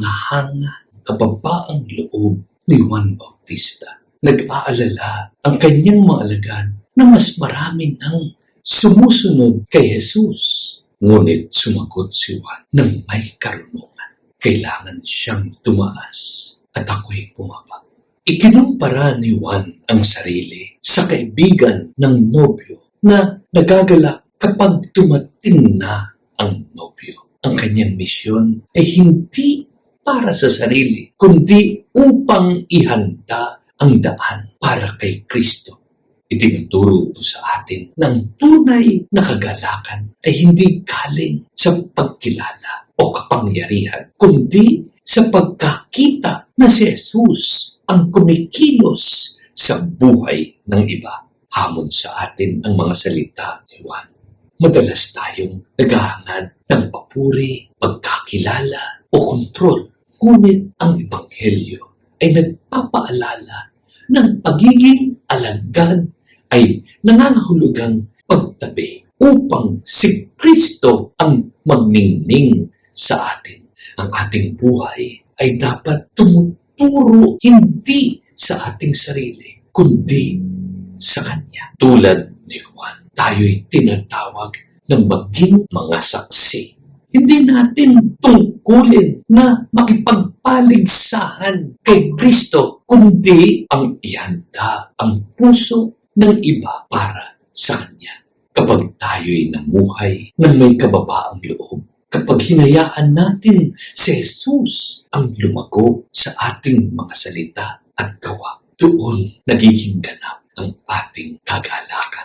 kahanga, kababaang loob ni Juan Bautista. Nag-aalala ang kanyang mga alagad na mas marami nang sumusunod kay Jesus. Ngunit sumagot si Juan ng may karunungan. Kailangan siyang tumaas at ako'y bumaba. Ikinumpara ni Juan ang sarili sa kaibigan ng nobyo na nagagalak kapag dumating na ang nobyo. Ang kanyang misyon ay hindi para sa sarili, kundi upang ihanda ang daan para kay Kristo. Itinuturo po sa atin ng tunay na kagalakan ay hindi galing sa pagkilala o kapangyarihan, kundi sa pagkakita na si Jesus ang kumikilos sa buhay ng iba. Hamon sa atin ang mga salita ni Juan. Madalas tayong naghahangad ng papuri, pagkakilala o kontrol. Ngunit ang Ebanghelyo ay nagpapaalala ng pagiging alagad ay nangangahulugang pagtabi upang si Kristo ang magningning sa atin. Ang ating buhay ay dapat tumuturo hindi sa ating sarili, kundi sa Kanya. Tulad ni Juan, tayo'y tinatawag na maging mga saksi. Hindi natin tungkulin na makipagpaligsahan kay Kristo, kundi ang ihanda ang puso ng iba para sa Kanya. Kapag tayo'y namuhay ng may kababaang loob, kapag hinayaan natin si Jesus ang lumago sa ating mga salita at gawa, doon nagiging ganap ang ating kagalakan.